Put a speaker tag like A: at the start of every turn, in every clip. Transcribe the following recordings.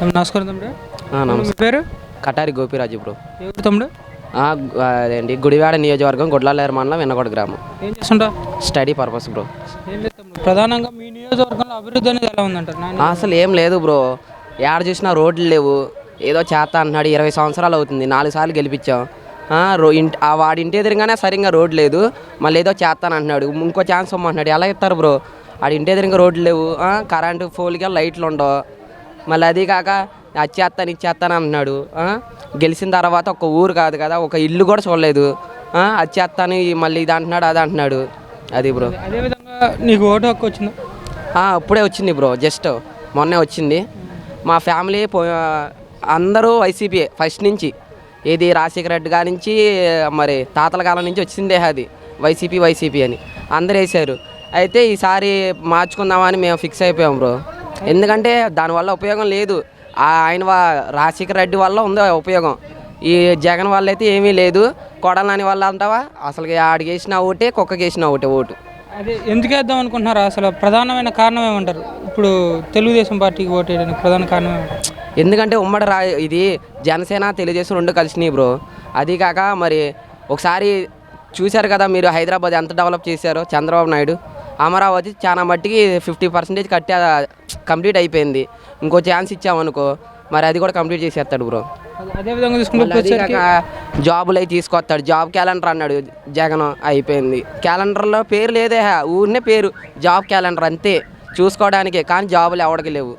A: నమస్కారం తమ్ముడు. మీ
B: నమస్తే.
A: పేరు?
B: కటారి గోపిరాజు బ్రో.
A: ఎవరు తమ్ముడు?
B: అదేంటి గుడివాడ నియోజకవర్గం గుడ్లలేరు మండలం వెన్నగొండ గ్రామం.
A: ఏం చేస్తుంటావు?
B: Study purpose bro.
A: ఏం లేదు తమ్ముడు, ప్రధానంగా మీ నియోజకవర్గంలో అభివృద్ధి అనేది ఎలా ఉందంటారు?
B: అసలు ఏం లేదు బ్రో. ఏడ చూసినా రోడ్లు లేవు. ఏదో చేత అంటున్నాడు. 20 సంవత్సరాలు అవుతుంది, 4 సార్లు గెలిపించాం. వాడి ఇంటి ఎదురుగానే సరిగ్గా రోడ్డు లేదు. మళ్ళీ ఏదో చేస్తాను అంటున్నాడు. ఇంకో ఛాన్స్ ఇమ్మంటున్నాడు. ఎలా ఇస్తారు బ్రో? ఆడి ఇంటి ఎదురుగా రోడ్లు లేవు. కరెంటు పోల్కి లైట్లు ఉండవు. మళ్ళీ అది కాక అది ఇచ్చేస్తాను అంటున్నాడు. గెలిచిన తర్వాత ఒక ఊరు కాదు కదా, ఒక ఇల్లు కూడా చూడలేదు. అది చేస్తాను మళ్ళీ ఇది అంటున్నాడు, అది అంటున్నాడు. అది బ్రో.
A: అదేవిధంగా నీకు ఓటు హక్కు వచ్చిందా?
B: ఇప్పుడే వచ్చింది బ్రో, జస్ట్ మొన్నే వచ్చింది. మా ఫ్యామిలీ అందరూ వైసీపీ ఫస్ట్ నుంచి. ఏది రాజశేఖర రెడ్డి గారి నుంచి, మరి తాతల కాలం నుంచి వచ్చిందే అది వైసీపీ అని అందరూ వేశారు. అయితే ఈసారి మార్చుకుందామని మేము ఫిక్స్ అయిపోయాం బ్రో. ఎందుకంటే దానివల్ల ఉపయోగం లేదు. ఆయన రాజశేఖర రెడ్డి వల్ల ఉందో ఉపయోగం. ఈ జగన్ వల్ల అయితే ఏమీ లేదు. కొడాలని వల్ల అంటావా? అసలు ఆడికి వేసిన ఒకటే, కుక్కకి వేసిన ఒకటే ఓటు.
A: అదే ఎందుకు వేద్దాం అనుకుంటున్నారు? అసలు ప్రధానమైన కారణం ఏమంటారు? ఇప్పుడు తెలుగుదేశం పార్టీకి ఓటు వేయడానికి ప్రధాన కారణం ఏమంటారు?
B: ఎందుకంటే ఉమ్మడి ఇది జనసేన తెలుగుదేశం రెండు కలిసినాయి బ్రో. అది కాక మరి ఒకసారి చూశారు కదా మీరు, హైదరాబాద్ ఎంత డెవలప్ చేశారో చంద్రబాబు నాయుడు. అమరావతి చాలా మట్టికి 50% కంప్లీట్ అయిపోయింది. ఇంకో ఛాన్స్ ఇచ్చామనుకో, మరి అది కూడా కంప్లీట్ చేసేస్తాడు బ్రో.
A: అదేవిధంగా చూసుకుంటే
B: జాబులు అవి తీసుకొస్తాడు. జాబ్ క్యాలెండర్ అన్నాడు జగన్, అయిపోయింది. క్యాలెండర్లో పేరు లేదే, ఊరినే పేరు జాబ్ క్యాలెండర్ అంతే, చూసుకోవడానికే. కానీ జాబులు ఎవరికి లేవు.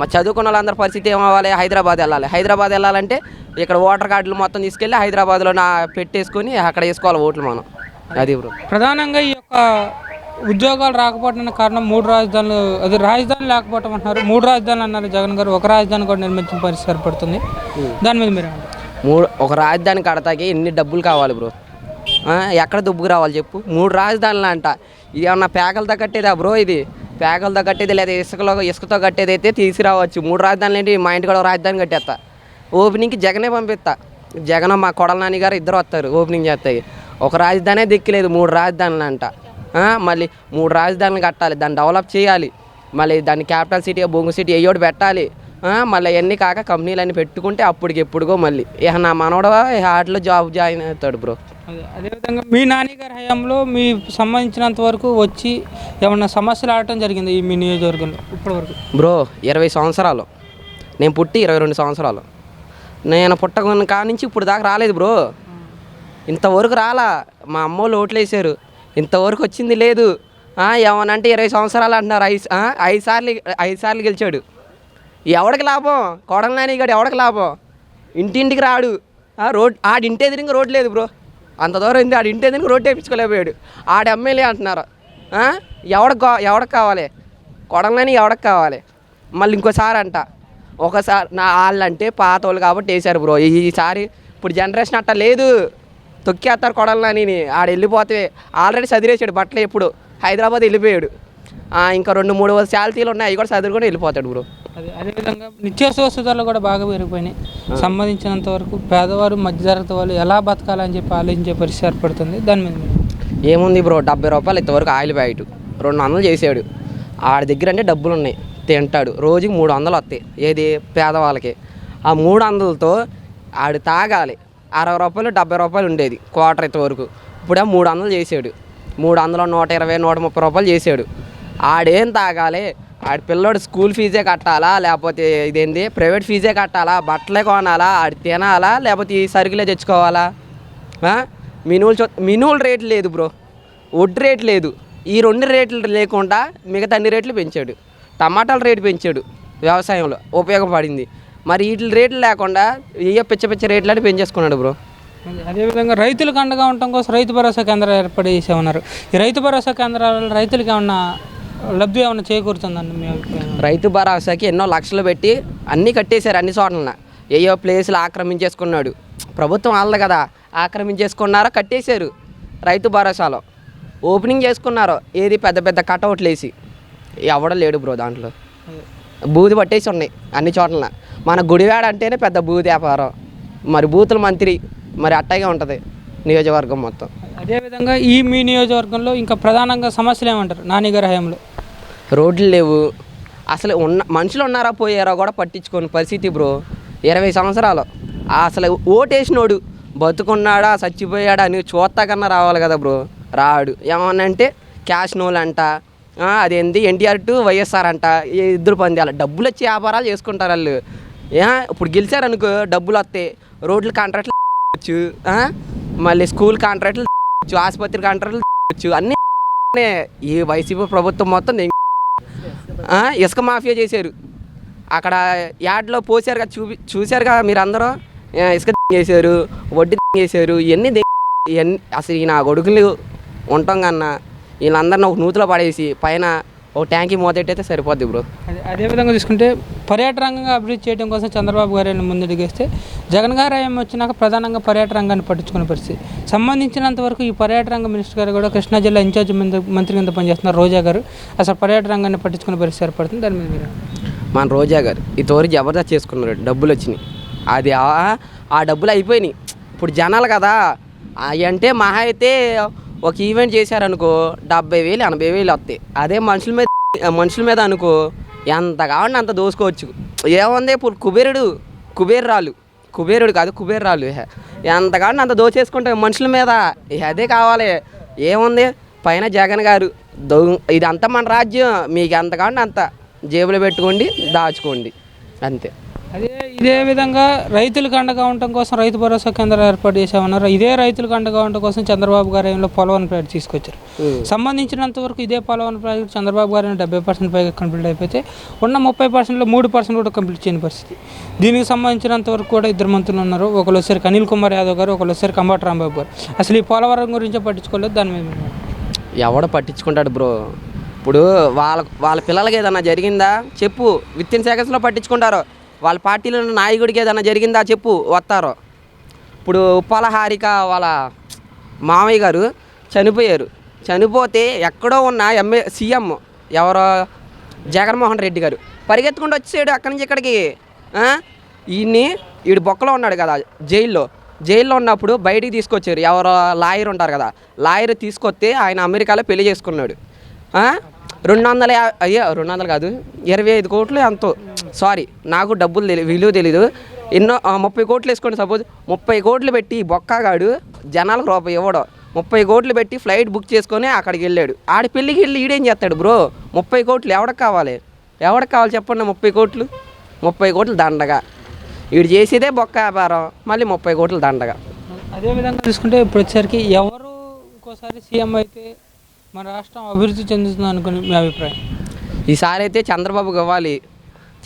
B: మరి చదువుకున్న వాళ్ళందరి పరిస్థితి ఏమవ్వాలి? హైదరాబాద్ వెళ్ళాలంటే ఇక్కడ ఓటర్ కార్డులు మొత్తం తీసుకెళ్ళి హైదరాబాద్లో పెట్టేసుకొని అక్కడ వేసుకోవాలి ఓట్లు మనం. అది బ్రో.
A: ప్రధానంగా ఈ యొక్క ఉద్యోగాలు రాకపోవడానికి కారణం 3 రాజధానులు, అది రాజధాని లేకపోవటం అంటున్నారు. 3 రాజధానులు అన్నారు జగన్ గారు. ఒక రాజధాని కూడా నిర్మించిన పరిస్థితి ఏర్పడుతుంది. దాని మీద మీరు
B: ఒక రాజధాని కడతాకి ఎన్ని డబ్బులు కావాలి బ్రో? ఎక్కడ దుబ్బుకు రావాలి చెప్పు? 3 రాజధానులు అంట. ఇది ఏమన్నా పేకలతో కట్టేదా బ్రో? ఇది పేకలతో కట్టేది లేదా ఇసుకతో కట్టేది అయితే తీసుకురావచ్చు. 3 రాజధానులు ఏంటి? మా ఇంటి కూడా రాజధాని కట్టేస్తా. ఓపెనింగ్కి జగనే పంపిస్తా. జగన్ మా కొడల నాని గారు ఇద్దరు వస్తారు ఓపెనింగ్ చేస్తాయి. ఒక రాజధానే దిక్కులేదు, 3 రాజధానులు అంట. మళ్ళీ 3 రాజధానులు కట్టాలి, దాన్ని డెవలప్ చేయాలి. మళ్ళీ దాన్ని క్యాపిటల్ సిటీ, బొంగు సిటీ అయ్యోటి పెట్టాలి. మళ్ళీ అవన్నీ కాక కంపెనీలన్నీ పెట్టుకుంటే అప్పటికి ఎప్పుడుగో మళ్ళీ నా మనవడ వాటిలో జాయిన్ అవుతాడు బ్రో.
A: అదేవిధంగా మీ నాన్నగారి హయాంలో మీ సంబంధించినంత వరకు వచ్చి ఏమన్నా సమస్యలు ఆడటం జరిగింది ఈ మీ నియోజకవర్గంలో ఇప్పటివరకు?
B: బ్రో 20 సంవత్సరాలు, నేను పుట్టి 22 సంవత్సరాలు. నేను పుట్టకున్న కానించి ఇప్పుడు దాకా రాలేదు బ్రో. ఇంతవరకు రాలా. మా అమ్మోళ్ళు ఓట్లు వేసారు, ఇంతవరకు వచ్చింది లేదు. ఏమనంటే 20 సంవత్సరాలు అంటున్నారు. 5 సార్లు గెలిచాడు. ఎవడికి లాభం? కొడల నాని గారు ఎవడికి లాభం? ఇంటింటికి రాడు. ఆడి ఇంటి ఎదురుగా రోడ్ లేదు బ్రో. అంత దూరం ఉంది, ఆడి ఇంటి ఎదురుగా రోడ్ వేయించుకోలేకపోయాడు. ఆడి ఎమ్మెల్యే అంటున్నారు. ఎవడికి కావాలి? కొడల నాని ఎవడికి కావాలి? మళ్ళీ ఇంకోసారి అంట. ఒకసారి వాళ్ళంటే పాత వాళ్ళు కాబట్టి వేశారు బ్రో. ఈసారి ఇప్పుడు జనరేషన్ అట్ట లేదు, తొక్కేస్తారు కొడల నాని. ఆడు వెళ్ళిపోతే ఆల్రెడీ చదివేసాడు బట్టలు, ఎప్పుడు హైదరాబాద్ వెళ్ళిపోయాడు. ఇంకా 2-3 శాలరీలు ఉన్నాయి, అవి కూడా చదువుకొని వెళ్ళిపోతాడు బ్రో.
A: అదేవిధంగా నిత్యావసర వస్తువులు కూడా బాగా పెరిగిపోయినాయి. సంబంధించినంత వరకు పేదవారు, మధ్యతరగతి వాళ్ళు ఎలా బతకాలని చెప్పి ఆలోచించే పరిస్థితి ఏర్పడుతుంది. దాని మీద
B: ఏముంది బ్రో? 70 రూపాయలు ఇంతవరకు ఆయిల్ ప్యాకెట్ 200 చేసాడు. ఆడి దగ్గర అంటే డబ్బులు ఉన్నాయి, తింటాడు. రోజుకి 300 వస్తాయి. ఏది పేదవాళ్ళకి. ఆ 300తో ఆడు తాగాలి. 60 రూపాయలు 70 రూపాయలు ఉండేది క్వార్టర్ ఇంతవరకు. ఇప్పుడే 300 చేసాడు. 300, 120, 130 రూపాయలు చేసాడు. ఆడేం తాగాలి? ఆడి పిల్లోడు స్కూల్ ఫీజే కట్టాలా, లేకపోతే ఇదేంటి ప్రైవేట్ ఫీజే కట్టాలా, బట్టలే కొనాలా, ఆడి తినాలా, లేకపోతే ఈ సరుకులే తెచ్చుకోవాలా? మినువుల రేటు లేదు బ్రో, వడ్డీ రేటు లేదు. ఈ 2 రేట్లు లేకుండా మిగతా అన్ని రేట్లు పెంచాడు. టమాటాల రేటు పెంచాడు, వ్యవసాయంలో ఉపయోగపడింది. మరి వీటి రేట్లు లేకుండా ఏ పిచ్చ రేట్లు అని పెంచేసుకున్నాడు బ్రో.
A: అదేవిధంగా రైతులకు అండగా ఉండటం కోసం రైతు భరోసా కేంద్రాలు ఏర్పాటు చేసే ఉన్నారు. ఈ రైతు భరోసా కేంద్రాలు రైతులకి ఏమన్నా లబ్ధి ఏమన్నా చేకూరుతుందండి మీ అభిప్రాయం?
B: రైతు భరోసాకి ఎన్నో లక్షలు పెట్టి అన్నీ కట్టేశారు. అన్ని చోట్ల ఏయో ప్లేసులు ఆక్రమించేసుకున్నాడు ప్రభుత్వం. వాళ్ళది కదా, ఆక్రమించేసుకున్నారో కట్టేశారు. రైతు భరోసాలో ఓపెనింగ్ చేసుకున్నారు. ఏది పెద్ద కటౌట్లు వేసి ఎవడో లేడు బ్రో. దాంట్లో బూది పట్టేసి ఉన్నాయి అన్ని చోట్ల. మన గుడివాడ అంటేనే పెద్ద బూది వ్యాపారం. మరి బూతుల మంత్రి మరి అట్టాగే ఉంటుంది నియోజకవర్గం మొత్తం.
A: అదేవిధంగా ఈ మీ నియోజకవర్గంలో ఇంకా ప్రధానంగా సమస్యలు ఏమంటారు నాన్నగారి హయాంలో?
B: రోడ్లు లేవు. అసలు మనుషులు ఉన్నారా పోయారా కూడా పట్టించుకోని పరిస్థితి బ్రో. 20 సంవత్సరాలు అసలు ఓటేసినోడు బతుకున్నాడా చచ్చిపోయాడా అని చూస్తా కన్నా రావాలి కదా బ్రో, రాడు. ఏమన్నంటే క్యాష్ నోలు అంట, అదేంది ఎన్టీఆర్ టు వైఎస్ఆర్ అంట, ఇద్దరు పందాలు డబ్బులు వచ్చి వ్యాపారాలు చేసుకుంటారు వాళ్ళు. ఇప్పుడు గెలిచారనుకో డబ్బులు వస్తాయి, రోడ్లు కాంట్రాక్ట్లు వచ్చు, మళ్ళీ స్కూల్ కాంట్రాక్ట్లు వచ్చు, ఆసుపత్రి కాంట్రాక్ట్లు వచ్చు, అన్నీ. ఈ వైసీపీ ప్రభుత్వం మొత్తం ఇసుక మాఫియా చేశారు. అక్కడ యాడ్లో పోసారు కదా, చూశారు కదా మీరు అందరూ. ఇసుక చేశారు, వడ్డీ చేశారు, ఇవన్నీ అసలు ఈ నా కొడుకులు ఉంటాం కన్నా వీళ్ళందరినీ ఒక నూతిలో పడేసి పైన ఒక ట్యాంకీ మోతెట్టయితే సరిపోద్ది బ్రో.
A: అదేవిధంగా చూసుకుంటే పర్యాటక రంగంగా అభివృద్ధి చేయడం కోసం చంద్రబాబు గారు ముందడిగేస్తే జగన్ గారు వచ్చినాక ప్రధానంగా పర్యాటక రంగాన్ని పట్టించుకునే పరిస్థితి. సంబంధించినంత వరకు ఈ పర్యాటక రంగ మినిస్టర్ గారు కూడా కృష్ణా జిల్లా ఇన్ఛార్జ్ మంత్రి కింద పనిచేస్తున్నారు రోజా గారు. అసలు పర్యాటక రంగాన్ని పట్టించుకునే పరిస్థితి ఏర్పడుతుంది. దాని మీద మీరు
B: మన రోజా గారు ఈ తోరి జబర్దస్త్ చేసుకున్నారు, డబ్బులు వచ్చినాయి. అది ఆ డబ్బులు అయిపోయినాయి. ఇప్పుడు జనాలు కదా అవి అంటే మహా అయితే ఒక ఈవెంట్ చేశారనుకో 70,000 80,000 వస్తాయి. అదే మనుషుల మీద అనుకో ఎంత కావాలంటే అంత దోసుకోవచ్చు. ఏముంది ఇప్పుడు కుబేరుడు కాదు కుబేర్రాలు ఎంత కావాలంటే అంత దోచేసుకుంటే మనుషుల మీద. అదే కావాలి. ఏముంది పైన జగన్ గారు ఇదంతా మన రాజ్యం, మీకు ఎంత కావాలంటే అంత జేబులో పెట్టుకోండి, దాచుకోండి, అంతే.
A: ఇదే విధంగా రైతులకు అండగా ఉండటం కోసం రైతు భరోసా కేంద్రాలు ఏర్పాటు చేసామన్నారు. ఇదే రైతులకు అండగా ఉండటం కోసం చంద్రబాబు గారు పోలవరం ప్రాజెక్ట్ తీసుకొచ్చారు. సంబంధించినంత వరకు ఇదే పోలవరం ప్రాజెక్ట్ చంద్రబాబు గారు 70% పైగా కంప్లీట్ అయిపోతే ఉన్న 30%లో 3% కూడా కంప్లీట్ చేయని పరిస్థితి. దీనికి సంబంధించినంత వరకు కూడా ఇద్దరు మంత్రులు ఉన్నారు. ఒకళ్ళు వచ్చేసరికి అనిల్ కుమార్ యాదవ్ గారు, ఒకళ్ళు వచ్చేసరికి అంబటి రాంబాబు గారు. అసలు ఈ పోలవరం గురించే పట్టించుకోలేదు. దాని మీద
B: ఎవడ పట్టించుకుంటాడు బ్రో. ఇప్పుడు వాళ్ళ పిల్లలకి ఏదన్నా జరిగిందా చెప్పు, విత్ ఇన్ సెకండ్స్లో పట్టించుకుంటారు. వాళ్ళ పార్టీలో నాయకుడికి ఏదైనా జరిగిందా చెప్పు, వస్తారు. ఇప్పుడు ఉప్పాల హారిక వాళ్ళ మామయ్య గారు చనిపోతే ఎక్కడో ఉన్న సీఎం ఎవరో జగన్మోహన్ రెడ్డి గారు పరిగెత్తుకుంటూ వచ్చాడు అక్కడి నుంచి ఇక్కడికి. వీడు బొక్కలో ఉన్నాడు కదా జైల్లో ఉన్నప్పుడు బయటికి తీసుకొచ్చారు. ఎవరో లాయర్ ఉంటారు కదా, లాయర్ తీసుకొస్తే ఆయన అమెరికాలో పెళ్లి చేసుకున్నాడు. 200 కాదు 25 కోట్లు ఎంతో, సారీ నాకు డబ్బులు విలువ తెలీదు. 30 కోట్లు వేసుకోండి సపోజ్. 30 కోట్లు పెట్టి బొక్కగాడు జనాలకు రూపాయి ఇవ్వడం, 30 కోట్లు పెట్టి ఫ్లైట్ బుక్ చేసుకొని అక్కడికి వెళ్ళాడు. ఆడి పెళ్ళికి వెళ్ళి ఈడేం చేస్తాడు బ్రో? 30 కోట్లు ఎవరికి కావాలి చెప్పండి. 30 కోట్లు దండగా. వీడు చేసేదే బొక్క వ్యాపారం, మళ్ళీ 30 కోట్లు దండగా.
A: అదేవిధంగా చూసుకుంటే ఇప్పుడు వచ్చేసరికి ఎవరు ఇంకోసారి సీఎం అయితే మన రాష్ట్రం అభివృద్ధి చెందుతుంది అనుకుని మీ అభిప్రాయం?
B: ఈసారి అయితే చంద్రబాబుకి ఇవ్వాలి.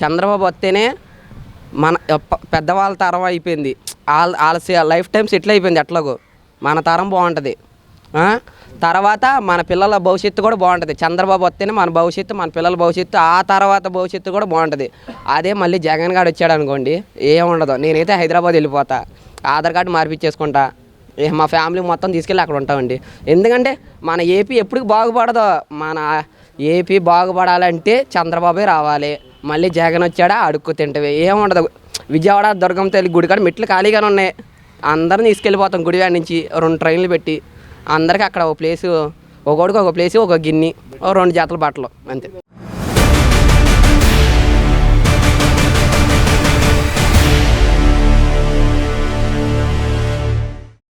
B: చంద్రబాబు వస్తేనే మన పెద్దవాళ్ళ తరం అయిపోయింది, వాళ్ళ లైఫ్ టైం సెటిల్ అయిపోయింది. ఎట్లాగో మన తరం బాగుంటుంది, తర్వాత మన పిల్లల భవిష్యత్తు కూడా బాగుంటుంది. చంద్రబాబు వస్తేనే మన భవిష్యత్తు, మన పిల్లల భవిష్యత్తు, ఆ తర్వాత భవిష్యత్తు కూడా బాగుంటుంది. అదే మళ్ళీ జగన్ గారు వచ్చాడు అనుకోండి ఏముండదు. నేనైతే హైదరాబాద్ వెళ్ళిపోతా, ఆధార్ కార్డు మార్పించేసుకుంటా, మా ఫ్యామిలీ మొత్తం తీసుకెళ్ళి అక్కడ ఉంటామండి. ఎందుకంటే మన ఏపీ ఎప్పటికి బాగుపడదో. మన ఏపీ బాగుపడాలంటే చంద్రబాబే రావాలి. మళ్ళీ జగన్ వచ్చాడా అడుక్కు తింటవి ఏముండదు. విజయవాడ దుర్గమ్మ తల్లి గుడి కాడ మెట్లు ఖాళీగానే ఉన్నాయి, అందరిని తీసుకెళ్ళిపోతాం గుడివాడ నుంచి 2 ట్రైన్లు పెట్టి. అందరికీ అక్కడ ఒక ప్లేసు, ఒకడికి ఒక ప్లేసు, ఒక గిన్నె, 2 జతల బట్టలు, అంతే.